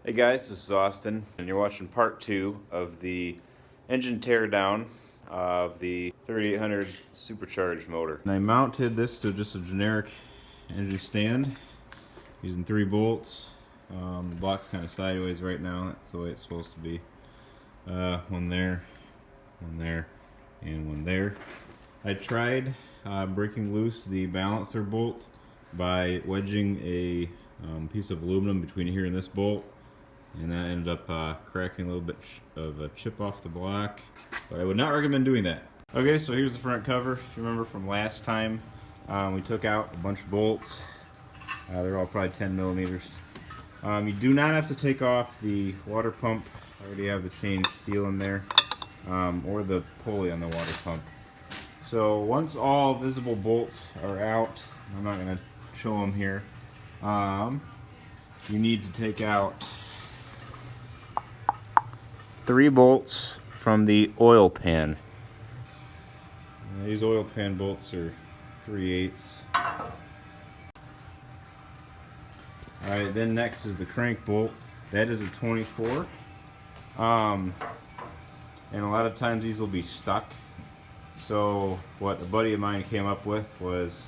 Hey guys, this is Austin, and you're watching part 2 of the engine teardown of the 3800 supercharged motor. And I mounted this to just a generic engine stand using 3 bolts. The block's kind of sideways right now. That's the way it's supposed to be. One there, and one there. I tried breaking loose the balancer bolt by wedging a piece of aluminum between here and this bolt. And that ended up cracking a little bit of a chip off the block, but I would not recommend doing that. Okay, so here's the front cover. If you remember from last time, we took out a bunch of bolts. They're all probably 10 millimeters. You do not have to take off the water pump. I already have the change seal in there, or the pulley on the water pump. So once all visible bolts are out, I'm not going to show them here, you need to take out 3 bolts from the oil pan. These oil pan bolts are 3/8. Alright, then next is the crank bolt. That is a 24. And a lot of times these will be stuck. So what a buddy of mine came up with was,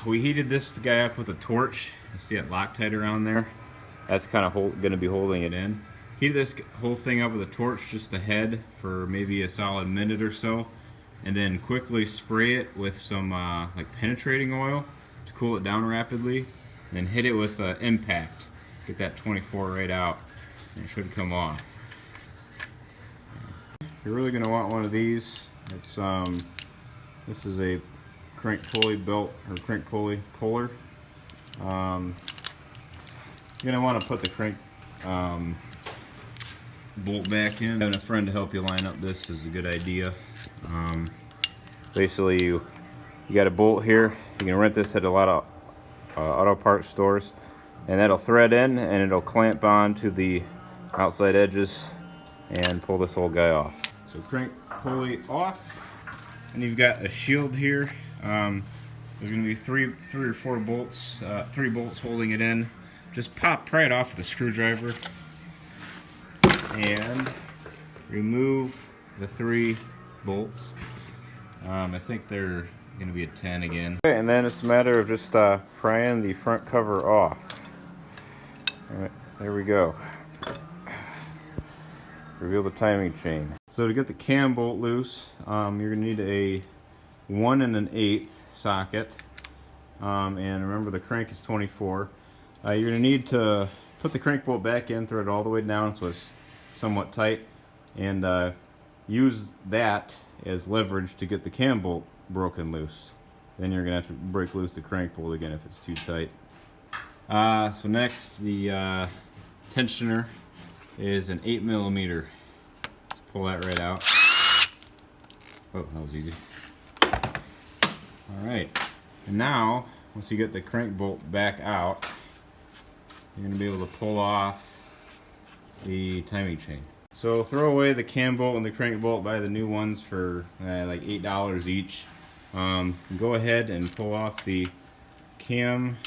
we heated this guy up with a torch. You see that Loctite around there? That's kind of going to be holding it in. Heated this whole thing up with a torch just ahead for maybe a solid minute or so, and then quickly spray it with some like penetrating oil to cool it down rapidly, and then hit it with impact. Get that 24 right out, and it should come off. You're really going to want one of these. It's this is a crank pulley belt, or crank pulley puller. You're going to want to put the crank bolt back in. Having a friend to help you line up this is a good idea. Basically, you got a bolt here. You can rent this at a lot of auto parts stores, and that'll thread in and it'll clamp on to the outside edges and pull this whole guy off. So crank pulley off, and you've got a shield here. There's going to be three or four bolts, 3 bolts holding it in. Just pry it off with a screwdriver and remove the 3 bolts. I think they're going to be a 10 again. Okay, and then it's a matter of just prying the front cover off. Alright, there we go. Reveal the timing chain. So to get the cam bolt loose, you're going to need a 1 1/8 socket. And remember, the crank is 24. You're going to need to put the crank bolt back in, thread it all the way down so it's somewhat tight, and use that as leverage to get the cam bolt broken loose. Then you're going to have to break loose the crank bolt again if it's too tight. So next, the tensioner is an 8 millimeter. Let's pull that right out. Oh, that was easy. Alright, and now once you get the crank bolt back out, you're going to be able to pull off the timing chain. So throw away the cam bolt and the crank bolt, buy the new ones for like $8 each. Go ahead and pull off the timing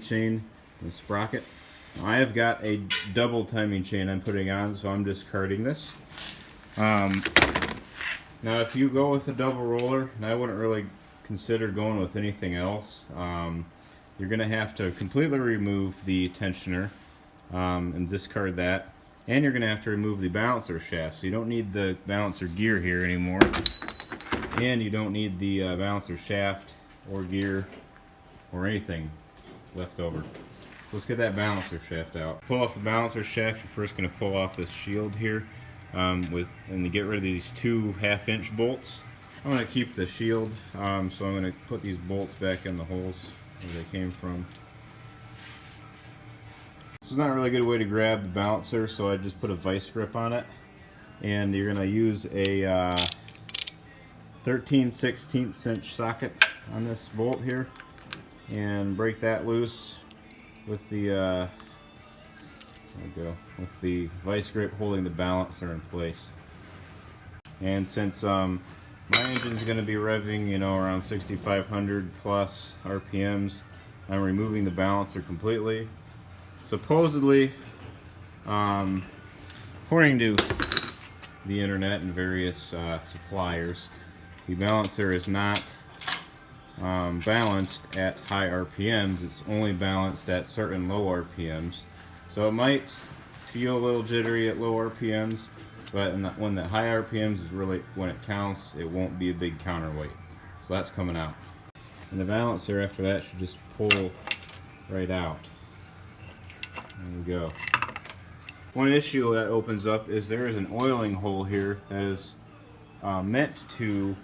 chain and sprocket. Now, I have got a double timing chain I'm putting on, so I'm discarding this. Now if you go with a double roller, and I wouldn't really consider going with anything else, you're going to have to completely remove the tensioner and discard that, and you're going to have to remove the balancer shaft. So you don't need the balancer gear here anymore, and you don't need the balancer shaft or gear or anything left over. Let's get that balancer shaft out. Pull off the balancer shaft. You're first going to pull off this shield here, and to get rid of these 2 1/2-inch bolts. I'm going to keep the shield, so I'm going to put these bolts back in the holes where they came from. This is not a really good way to grab the balancer, so I just put a vice grip on it. And you're going to use a 13/16 inch socket on this bolt here, and break that loose with the there we go, with the vice grip holding the balancer in place. And since my engine's going to be revving, you know, around 6,500 plus RPMs, I'm removing the balancer completely. Supposedly, according to the internet and various suppliers, the balancer is not balanced at high RPMs. It's only balanced at certain low RPMs. So it might feel a little jittery at low RPMs, but when the high RPMs is really when it counts, it won't be a big counterweight. So that's coming out. And the balancer after that should just pull right out. There we go. One issue that opens up is there is an oiling hole here that is meant to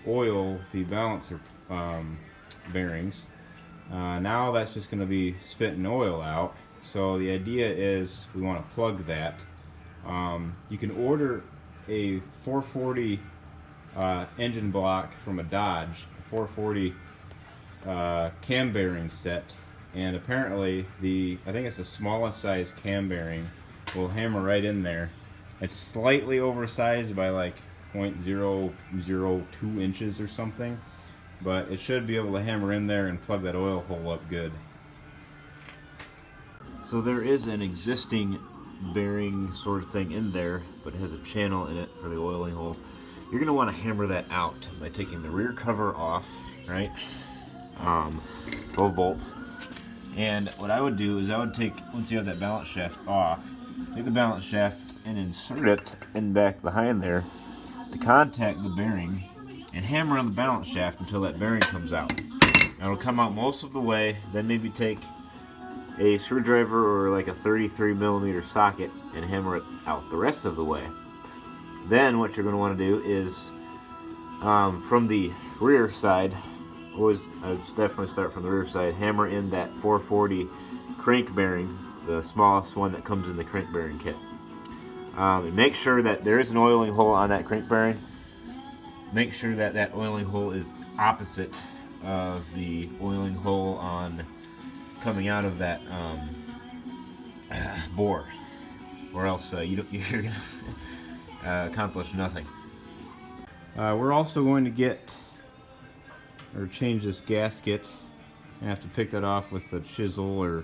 oil the balancer bearings. Now that's just going to be spitting oil out. So the idea is we want to plug that. You can order a 440 engine block from a Dodge, 440 cam bearing set, and apparently I think it's the smallest size cam bearing will hammer right in there. It's slightly oversized by like 0.002 inches or something, but it should be able to hammer in there and plug that oil hole up good. So there is an existing bearing sort of thing in there, but it has a channel in it for the oiling hole. You're going to want to hammer that out by taking the rear cover off, right? Both bolts. And what I would do is I would take, once you have that balance shaft off, take the balance shaft and insert it in back behind there to contact the bearing and hammer on the balance shaft until that bearing comes out. Now it'll come out most of the way, then maybe take a screwdriver or like a 33mm socket and hammer it out the rest of the way. Then what you're going to want to do is from the rear side, I would definitely start from the rear side, hammer in that 440 crank bearing, the smallest one that comes in the crank bearing kit. And make sure that there is an oiling hole on that crank bearing. Make sure that that oiling hole is opposite of the oiling hole on coming out of that bore, or else you're going to accomplish nothing. We're also going to get or change this gasket. I have to pick that off with a chisel or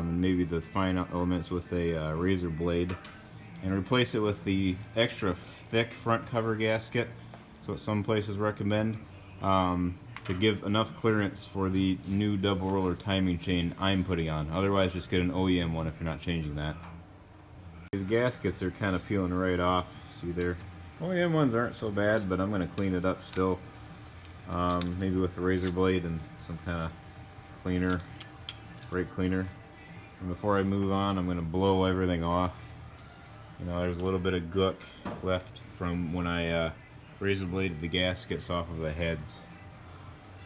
maybe the fine elements with a razor blade, and replace it with the extra thick front cover gasket. That's what some places recommend, to give enough clearance for the new double roller timing chain I'm putting on. Otherwise, just get an OEM one if you're not changing that. These gaskets are kind of peeling right off. See there? OEM ones aren't so bad, but I'm going to clean it up still. Maybe with a razor blade and some kind of cleaner, brake cleaner. And before I move on, I'm going to blow everything off. You know, there's a little bit of gook left from when I razor bladed the gaskets off of the heads.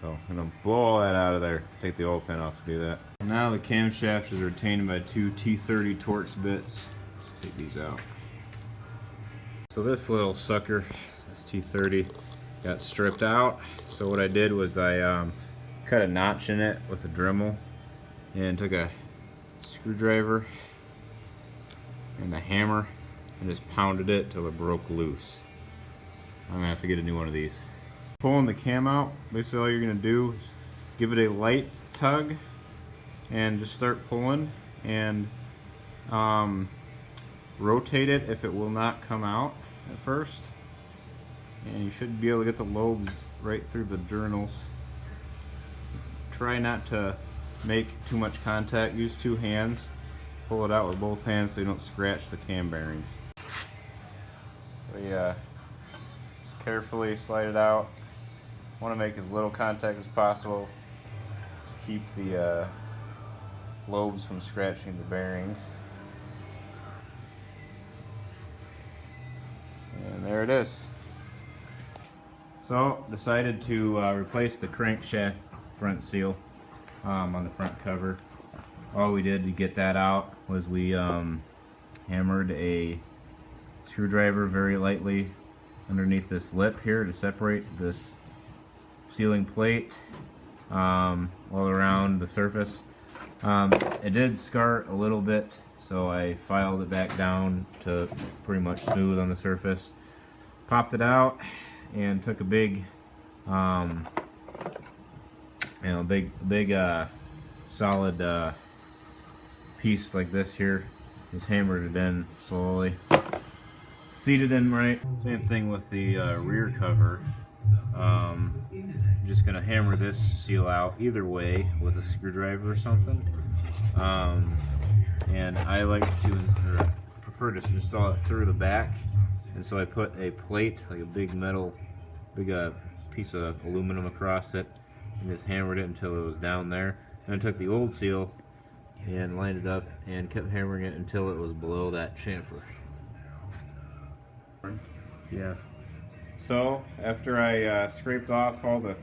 So I'm going to blow all that out of there, take the oil pan off to do that. Now the camshaft is retained by two T30 Torx bits. Let's take these out. So this little sucker, this T30, got stripped out. So what I did was I cut a notch in it with a Dremel and took a screwdriver and a hammer and just pounded it till it broke loose. I'm going to have to get a new one of these. Pulling the cam out, basically all you're going to do is give it a light tug and just start pulling and rotate it if it will not come out at first. And you should be able to get the lobes right through the journals. Try not to make too much contact. Use two hands. Pull it out with both hands so you don't scratch the cam bearings. So yeah, just carefully slide it out. Want to make as little contact as possible to keep the lobes from scratching the bearings. And there it is. So decided to replace the crankshaft front seal on the front cover. All we did to get that out was we hammered a screwdriver very lightly underneath this lip here to separate this sealing plate all around the surface. It did scar a little bit, so I filed it back down to pretty much smooth on the surface. Popped it out and took a big, big solid piece like this here. Just hammered it in slowly. Seated in right. Same thing with the rear cover. Just gonna hammer this seal out either way with a screwdriver or something. And I like to, or prefer to install it through the back. And so I put a plate, like a big metal, piece of aluminum across it, and just hammered it until it was down there. And I took the old seal and lined it up and kept hammering it until it was below that chamfer. Yes. So after I scraped off all the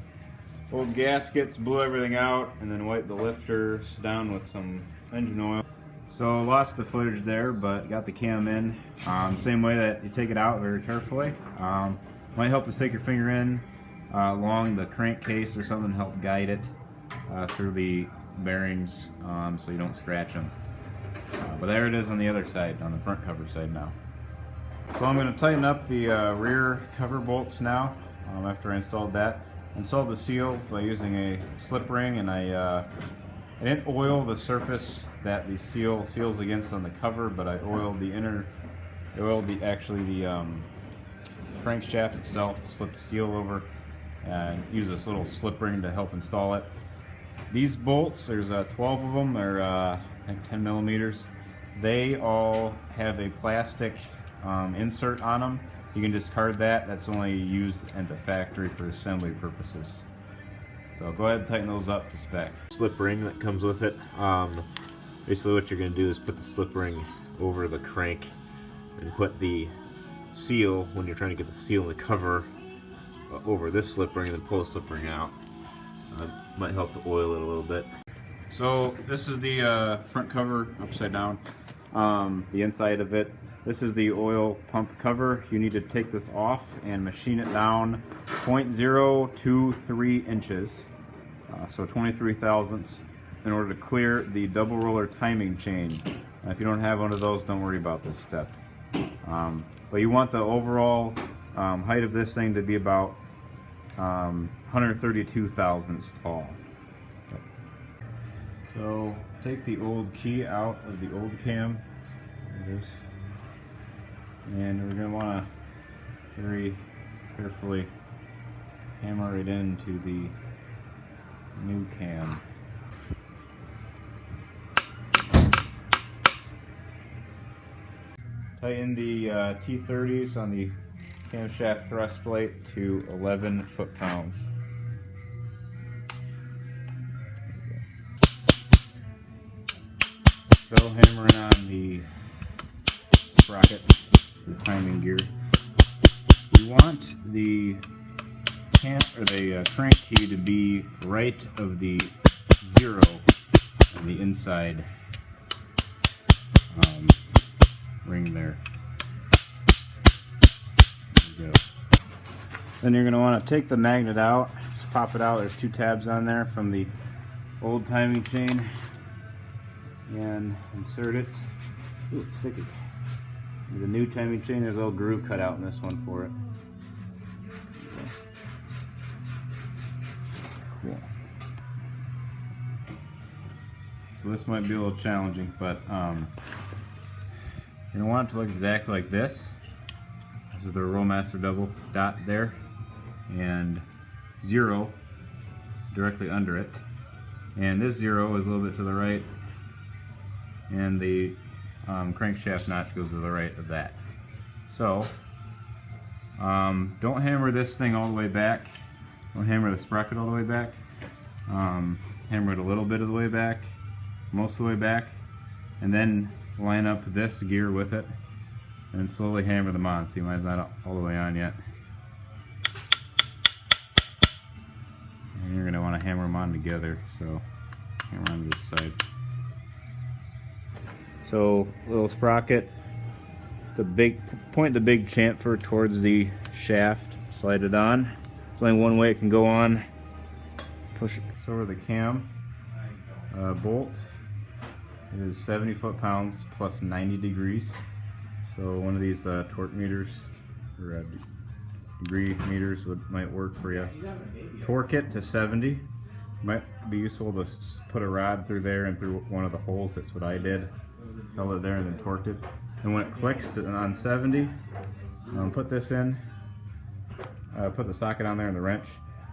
old gaskets, blew everything out, and then wiped the lifters down with some engine oil. So lost the footage there, but got the cam in. Same way that you take it out very carefully. Might help to stick your finger in along the crankcase or something to help guide it through the bearings so you don't scratch them. But there it is on the other side, on the front cover side now. So I'm going to tighten up the rear cover bolts now after I installed that. Installed the seal by using a slip ring, and I didn't oil the surface that the seal seals against on the cover, but I oiled the crankshaft itself to slip the seal over, and use this little slip ring to help install it. These bolts, there's 12 of them. They're I think 10 millimeters. They all have a plastic insert on them. You can discard that. That's only used at the factory for assembly purposes. So go ahead and tighten those up to spec. Slip ring that comes with it. Basically what you're going to do is put the slip ring over the crank and put the seal, when you're trying to get the seal in the cover, over this slip ring, and then pull the slip ring out. Might help to oil it a little bit. So this is the front cover upside down. The inside of it. This is the oil pump cover. You need to take this off and machine it down 0.023 inches, so 23 thousandths, in order to clear the double roller timing chain. If you don't have one of those, don't worry about this step. But you want the overall height of this thing to be about 132 thousandths tall. So take the old key out of the old cam. There it is. And we're going to want to very carefully hammer it into the new cam. Tighten the T30s on the camshaft thrust plate to 11 foot-pounds. So hammering on the sprocket, the timing gear. You want the crank key to be right of the 0 on the inside ring there. There you go. Then you're going to want to take the magnet out, just pop it out. There's 2 tabs on there from the old timing chain, and insert it. Ooh, it's sticky. The new timing chain, there's a little groove cut out in this one for it. Cool. So this might be a little challenging, but you're going to want it to look exactly like this. This is the Rollmaster double dot there, and 0 directly under it. And this 0 is a little bit to the right, and the crankshaft notch goes to the right of that. So don't hammer this thing all the way back. Don't hammer the sprocket all the way back. Hammer it a little bit of the way back, most of the way back, and then line up this gear with it, and slowly hammer them on. See, mine's not all the way on yet. And you're going to want to hammer them on together, so hammer on this side. So little sprocket, point the big chamfer towards the shaft, slide it on. There's only one way it can go on. Push it over the cam. Bolt is 70 foot-pounds plus 90 degrees. So one of these torque meters or degree meters might work for you. Torque it to 70, Might be useful to put a rod through there and through one of the holes. That's what I did. Held it there and then torqued it. And when it clicks on 70, put this in. Put the socket on there and the wrench.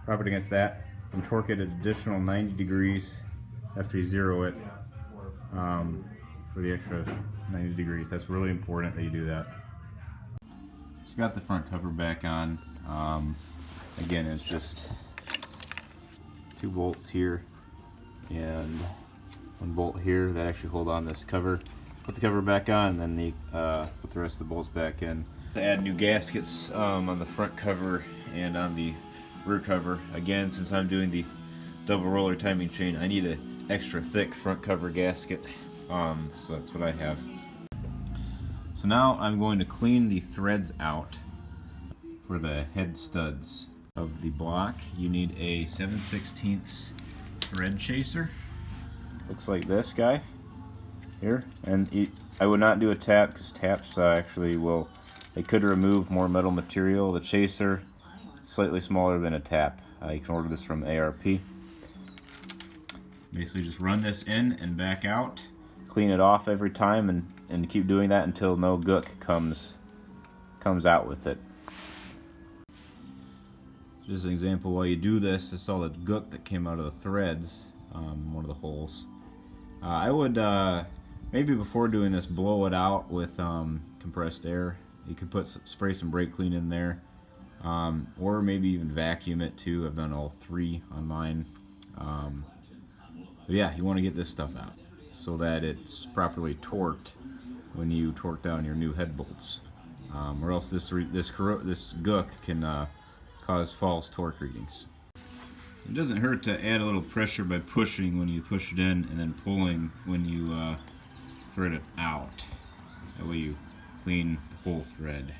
Prop it against that and torque it an additional 90 degrees after you zero it for the extra 90 degrees. That's really important that you do that. So got the front cover back on. Again, it's just 2 bolts here and 1 bolt here that actually hold on this cover. Put the cover back on, and then put the rest of the bolts back in. To add new gaskets on the front cover and on the rear cover. Again, since I'm doing the double roller timing chain, I need an extra thick front cover gasket. So that's what I have. So now I'm going to clean the threads out for the head studs of the block. You need a 7/16 thread chaser. Looks like this guy here. And I would not do a tap because taps actually will, they could remove more metal material. The chaser, slightly smaller than a tap. You can order this from ARP. Basically just run this in and back out. Clean it off every time and keep doing that until no gook comes out with it. Just an example, while you do this, I saw the gook that came out of the threads, one of the holes. I would, maybe before doing this, blow it out with compressed air. You could spray some brake clean in there, or maybe even vacuum it too. I've done all 3 on mine. But yeah, you want to get this stuff out so that it's properly torqued when you torque down your new head bolts, or else this gook can cause false torque readings. It doesn't hurt to add a little pressure by pushing when you push it in, and then pulling when you thread it out. That way you clean the whole thread.